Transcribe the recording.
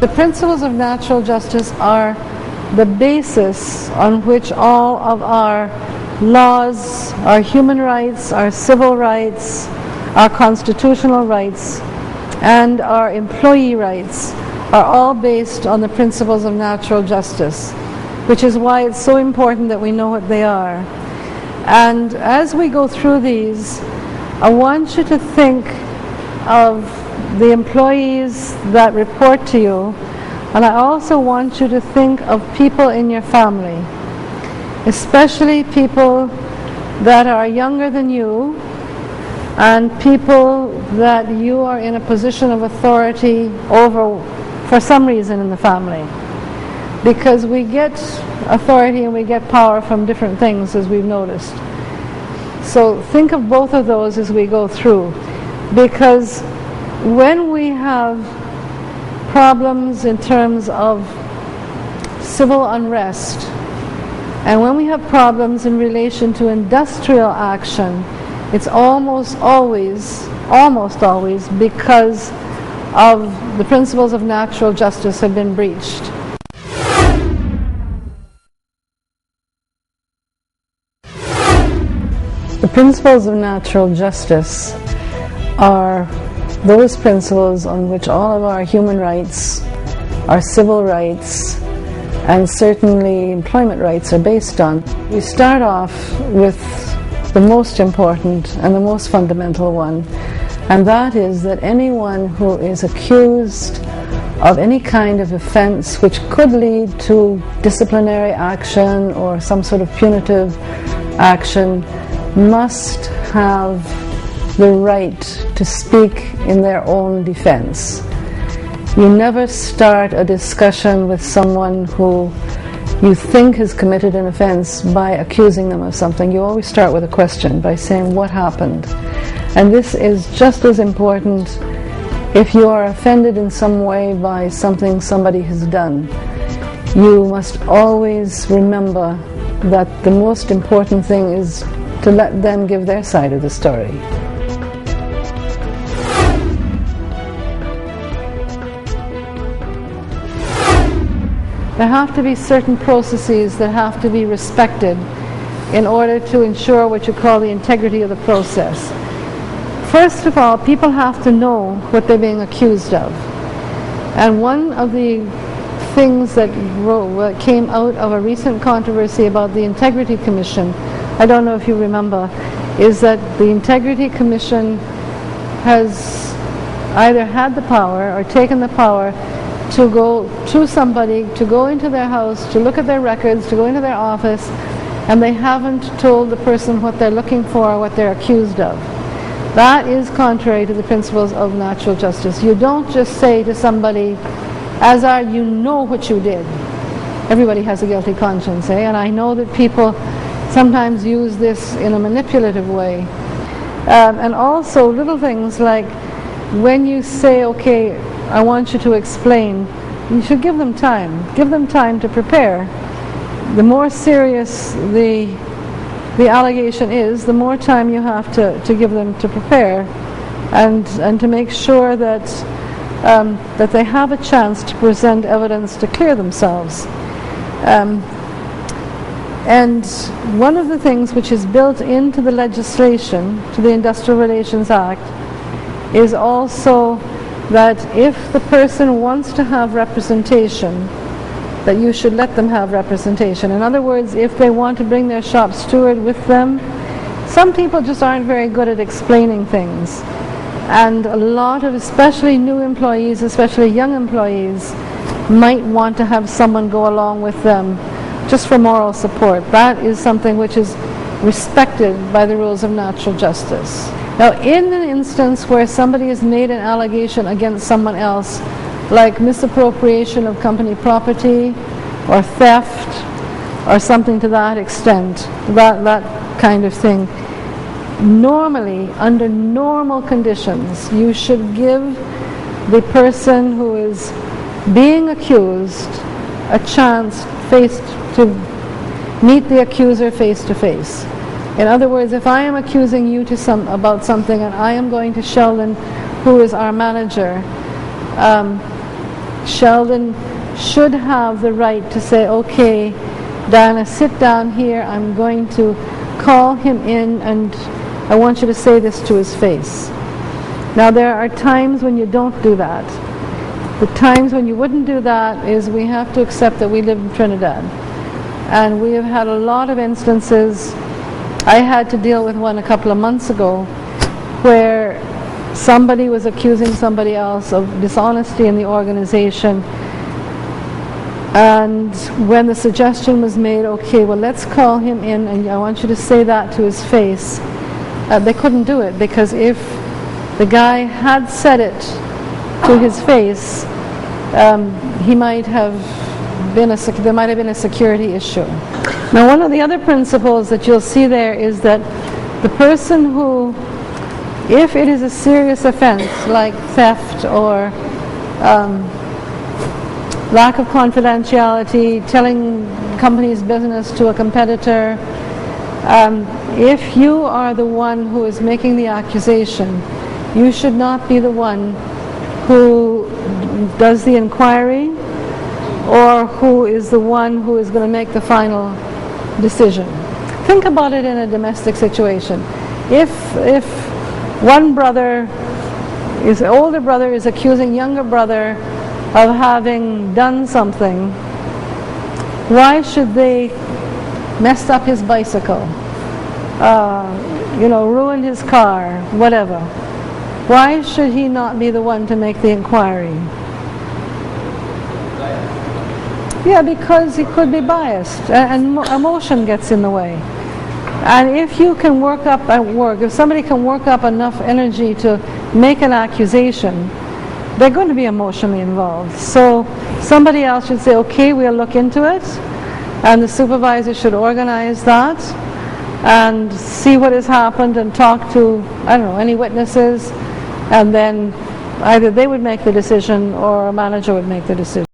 The principles of natural justice are the basis on which all of our laws, our human rights, our civil rights, our constitutional rights, and our employee rights are all based on the principles of natural justice, which is why it's so important that we know what they are. And as we go through these, I want you to think of the employees that report to you, and I also want you to think of people in your family, especially people that are younger than you and people that you are in a position of authority over for some reason in the family. Because we get authority and we get power from different things, as we've noticed. So think of both of those as we go through, because when we have problems in terms of civil unrest, and when we have problems in relation to industrial action, it's almost always because of the principles of natural justice have been breached. The principles of natural justice are those principles on which all of our human rights, our civil rights, and certainly employment rights are based on. We start off with the most important and the most fundamental one, and that is that anyone who is accused of any kind of offense which could lead to disciplinary action or some sort of punitive action must have the right to speak in their own defense. You never start a discussion with someone who you think has committed an offense by accusing them of something. You always start with a question by saying, what happened? And this is just as important if you are offended in some way by something somebody has done. You must always remember that the most important thing is to let them give their side of the story. There have to be certain processes that have to be respected in order to ensure what you call the integrity of the process. First of all, people have to know what they're being accused of. And one of the things that came out of a recent controversy about the Integrity Commission, I don't know if you remember, is that the Integrity Commission has either had the power or taken the power to go to somebody, to go into their house, to look at their records, to go into their office, and they haven't told the person what they're looking for or what they're accused of. That is contrary to the principles of natural justice. You don't just say to somebody, Azar, you know what you did. Everybody has a guilty conscience, eh? And I know that people sometimes use this in a manipulative way. And also little things like when you say, okay, I want you to explain, you should give them time. Give them time to prepare. The more serious the allegation is, the more time you have to give them to prepare and to make sure that that they have a chance to present evidence to clear themselves. And one of the things which is built into the legislation, to the Industrial Relations Act, is also that if the person wants to have representation, that you should let them have representation. In other words, if they want to bring their shop steward with them, some people just aren't very good at explaining things. And a lot of, especially new employees, especially young employees, might want to have someone go along with them just for moral support. That is something which is respected by the rules of natural justice. Now, in an instance where somebody has made an allegation against someone else, like misappropriation of company property or theft or something to that extent, that kind of thing, normally, under normal conditions, you should give the person who is being accused a chance to meet the accuser face to face. In other words, if I am accusing you about something and I am going to Sheldon, who is our manager, Sheldon should have the right to say, okay, Diana, sit down here, I'm going to call him in and I want you to say this to his face. Now there are times when you don't do that. The times when you wouldn't do that is we have to accept that we live in Trinidad. And we have had a lot of instances. I had to deal with one a couple of months ago where somebody was accusing somebody else of dishonesty in the organization. And when the suggestion was made, okay, well, let's call him in and I want you to say that to his face, they couldn't do it, because if the guy had said it to his face, he might have been there might have been a security issue. Now, one of the other principles that you'll see there is that the person who, if it is a serious offense like theft or lack of confidentiality, telling company's business to a competitor, if you are the one who is making the accusation, you should not be the one who does the inquiry or who is the one who is going to make the final decision. Think about it in a domestic situation. If one brother, his older brother is accusing younger brother of having done something, why should they mess up his bicycle, ruin his car, whatever? Why should he not be the one to make the inquiry? Yeah, because he could be biased and emotion gets in the way. And if you can work up at work, if somebody can work up enough energy to make an accusation, they're going to be emotionally involved. So somebody else should say, okay, we'll look into it, and the supervisor should organize that and see what has happened and talk to, I don't know, any witnesses, and then either they would make the decision or a manager would make the decision.